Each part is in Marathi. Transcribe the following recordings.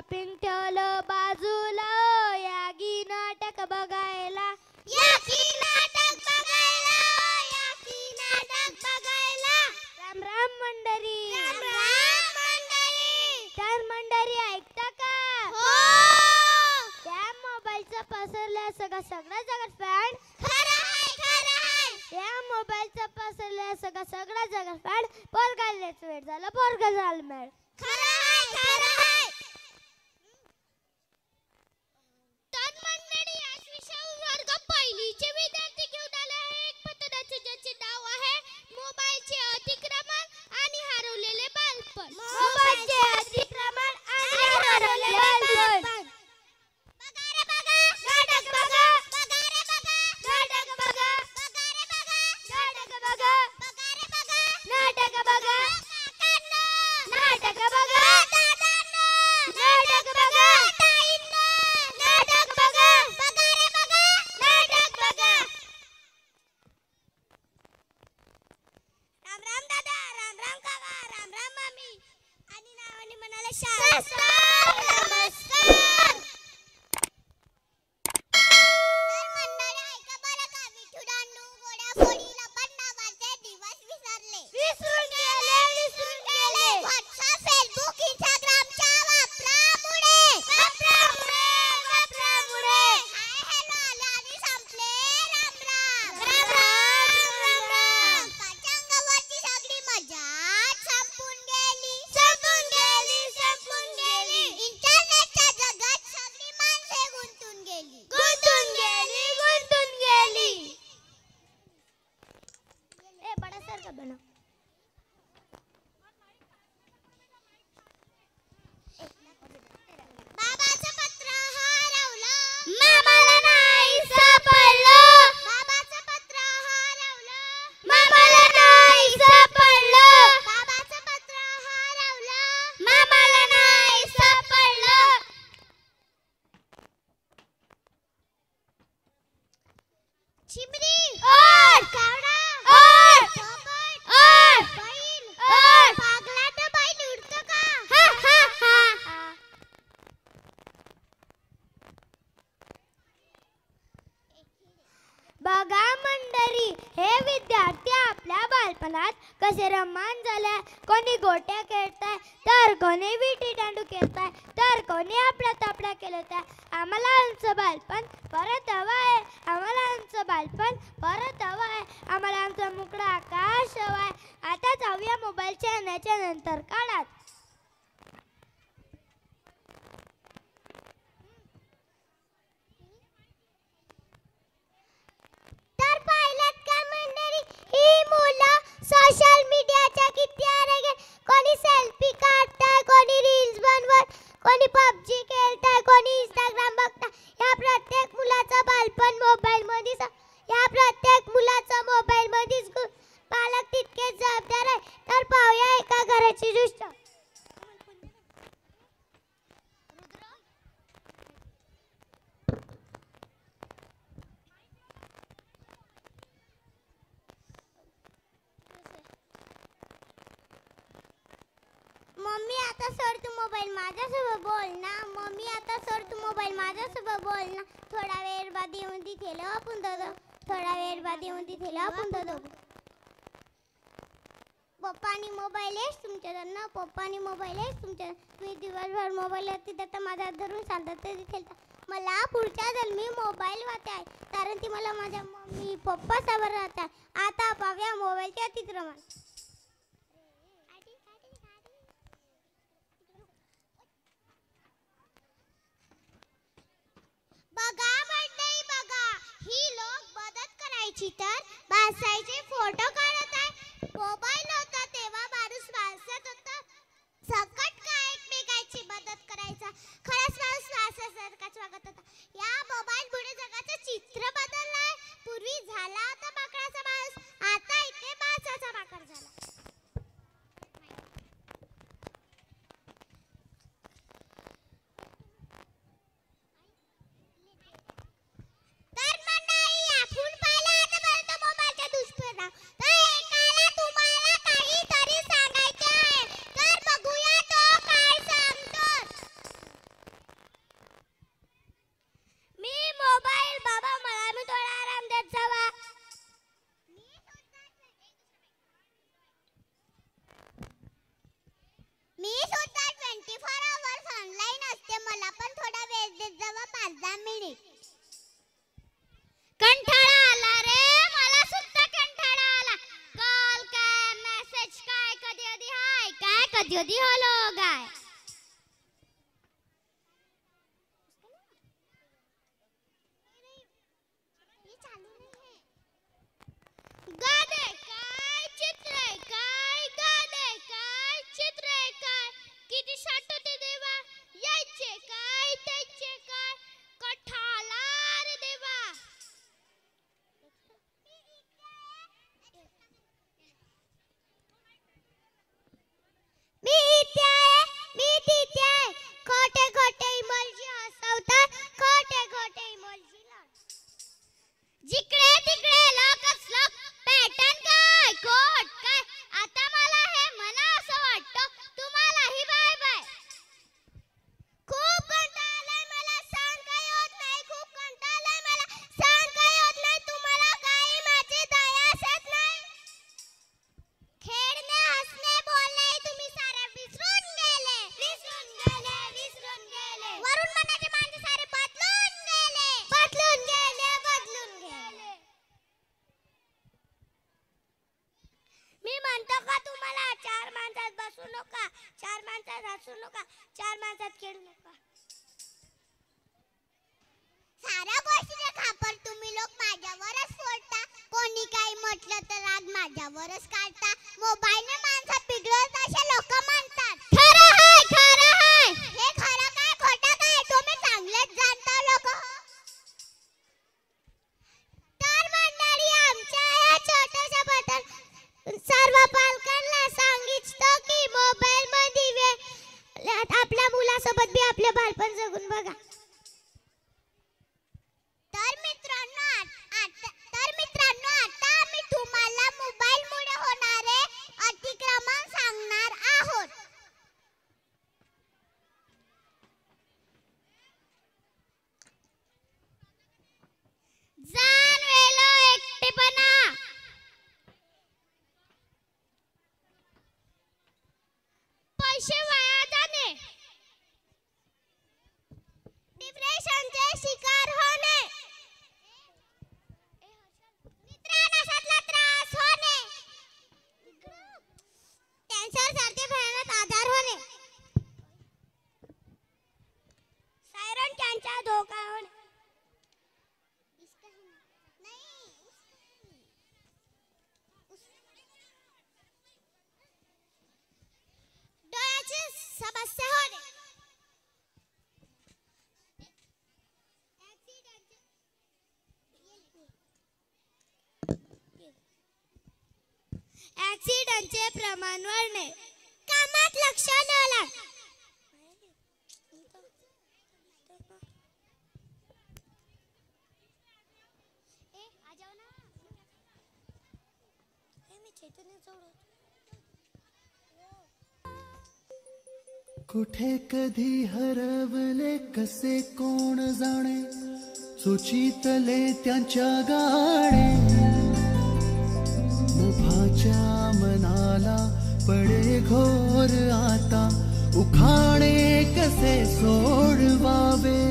शॉपिंग ठेवलं बाजूला, या की नाटक बघायला, राम राम मंडळी. तर मंडळी ऐकता का? त्या मोबाईलचा पसरला सगळ्या जगात फॅन. या मोबाईलचा पसरला सगळ्या जगात फॅन. पोरगालेच वेळ झाला, पोरगा झालं मॅड. पहिलीचे विद्यार्थी घेऊन आले आहे एक पतनाचे ज्याचे नाव आहे मोबाईलचे अतिक्रमण आणि हरवलेले बालपण. मोबाईलचे अतिक्रमण आणि हरवलेले बालपण. बघा रे बघा, नाटक बघा, बघा रे बघा, नाटक बघा, बघा रे बघा, नाटक बघा, बघा रे बघा, नाटक बघा, काकांनो, नाटक बघा, दादांनो, नाटक बघा, ताईंनो, नाटक बघा, बघा रे बघा, नाटक बघा. राम राम दादा, राम राम काका, राम राम मामी. आणि नावाने म्हणाले नमस्कार. तर मंडळी ऐका बरं का, विठुरानू घोड्याफोडी लबाड नावाचे दिवस विसरले. विसरून गेले, विसरून गेले. व्हॉट्सअप, फेसबुक, इंस्टाग्रामच्या वापरामुळे हाय हॅलो आले आणि संपले राम राम. राम राम, राम राम. संपाच्या अंगावरची सगळी मजा संपून गेली. संपून गेली. इंटरनेटच्या जगात सगळी माणसे गुंतून गेली. गुंतून गेली. ए बडा सारखा बनव. बाबाचं पत्र हरवलं. मामाला नाही सापडलं. बाबाचं पत्र हरवलं. मामाला नाही सापडलं. बाबाचं पत्र हरवलं. मामाला नाही सापडलं. चिमणी, ओढ, कावडा, ओढ, पोपट, ओढ, बैल, ओढ. पागलाचं बैल उडतं का? हा, हा, हा. बघा मंडळी, हे विद्यार्थी आपल्या बालपणात कसे रम्मान झाले. कोणी गोट्या खेळताय, तर कोणी विटी दांडू खेळताय, तर कोणी आपल्या तापड्या खेळताय. आम्हाला आमचं बालपण परत हवं आहे. आम्हाला आमचं बालपण परत हवं आहे. आम्हाला आमचं मोकळं आकाश हवं आहे. आता जाऊया मोबाईलच्या येण्याच्या नंतर काळात. तर पाहिलं का मंडळी, ही मुलं सोशल मीडियाच्या किती आहारी गेली. कोणी सेल्फी काढताय, कोणी रील्स बनवत, कोणी पबजी खेळताय, कोणी इंस्टाग्राम बघताय. या प्रत्येक मुलाचं बालपण मोबाईल मध्ये. या प्रत्येक मुलाचं मोबाईल मध्येच पालक तितकेच जबाबदार आहे. तर पाहूया एका घराची दृष्ट. मम्मी आता सोड तू मोबाईल, माझ्यासोबत बोल ना. मम्मी आता सोड तू मोबाईल, माझ्यासोबत बोल ना. थोडा वेळ बाद येऊन तिथे आपण दादा. थोडा वेळ बाद येऊन तिथे आपण दादा. पप्पानी मोबाईल आहेस तुमच्या ना. पप्पानी मोबाईल आहेस तुमच्या. तुम्ही दिवसभर मोबाईल येते तर माझ्या हात धरून चालतात तरी खेळता. मला पुढच्या जन्मी मोबाईल वाटे आहे, कारण ती मला माझ्या मम्मी पप्पा सोबत राहतात. आता पाहूया मोबाईलचे अतिक्रमण. बघा मंडळी बघा, ही लोक मदत करायची तर बसायचे फोटो काढत आहे. मोबाईल होता तेव्हा माणूस माणसात होता. सकट काय एकमेकांची मदत करायचा. खरंच माणूस माणसासारखाच वागत होता. या मोबाईल मुळे जगाचं चित्र बदललंय. पूर्वी झाला होता माकडाचा माणूस, आता इथे माणसाचा माकड झाला. तर मंडळी आपण पाहिलं आता मोबाईलचा दुष्परिणाम. तर एकाला तुम्हाला যদি হলো গায় गाणे काय चित्र काय गाणे काय चित्र काय किती साठवते देवा यायचे काय त्याचे काय कठाला रे देवा मी तिथे आहे खोटे खोटे इमोजी हसवतात खोटे खोटे इमोजी जिकडे तिकडे लोकच लोक पॅटर्न काय कोट काय आता मला असं वाटतं तुम्हालाही बाय बाय खूप कंटाळलंय मला सहन काही होत नाही खूप कंटाळलंय मला सहन काही होत नाही तुम्हाला काही माझी दयासच नाही खेळणे हसणे बोलणे तुम्ही सारे विसरून गेले वरून मनाचे माणसं सारे बदलून गेले मी म्हणतो का तुम्हाला चार माणसात बसू नका चार माणसात हसू नका चार माणसात खेळू नका साऱ्या गोष्टीचे खापर तुम्ही लोक माझ्यावरच फोडता कोणी काही म्हटलं तर राग माझ्यावरच काढता मोबाईलने माणसं बिघडवत असे लोक म्हणतात खरं हाय हे खरं काय खोटं काय तुम्ही चांगलेच जाणता लोक तर मंडळी आमच्या या छोट्याशा बद्दल सर्व पालकांना सांगितलं की मोबाईल मध्ये वेळ आपल्या मुलासोबत बी आपले बालपण जगून बघा तर मित्रांनो आता आम्ही तुम्हाला मोबाईल मुळे होणारे अतिक्रमण सांगणार आहोत जाणवेलो एकटेपणा पैसे वाया जाणे डिप्रेशनचे शिकार होणे निद्रानाशातला त्रास होणे कॅन्सर सारखे भयानक आजार होणे सायरन कॅन्सर धोका होणे डोळ्याची समस्या होणे ऍक्सिडेंटचे प्रमाण वाढणे कामात लक्ष न लागणे कुठे कधी हरवले कसे कोण जाणे सुचितले त्यांच्या गाणे मुभाच्या मनाला पडे घोर आता उखाणे कसे सोडवावे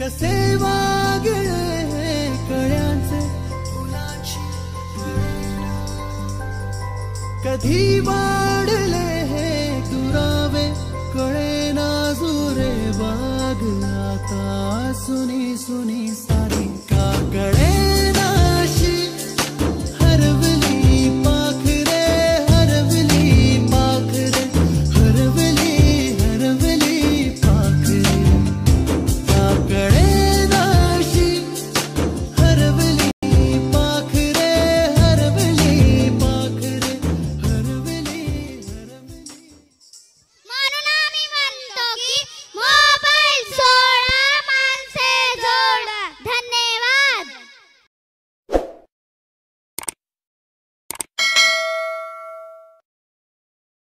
कसे वागळे कळ्यांचे फुलाची कधी वाढले हे दुरावे कळे ना जुरे बाग आता सुनी सुनी सारी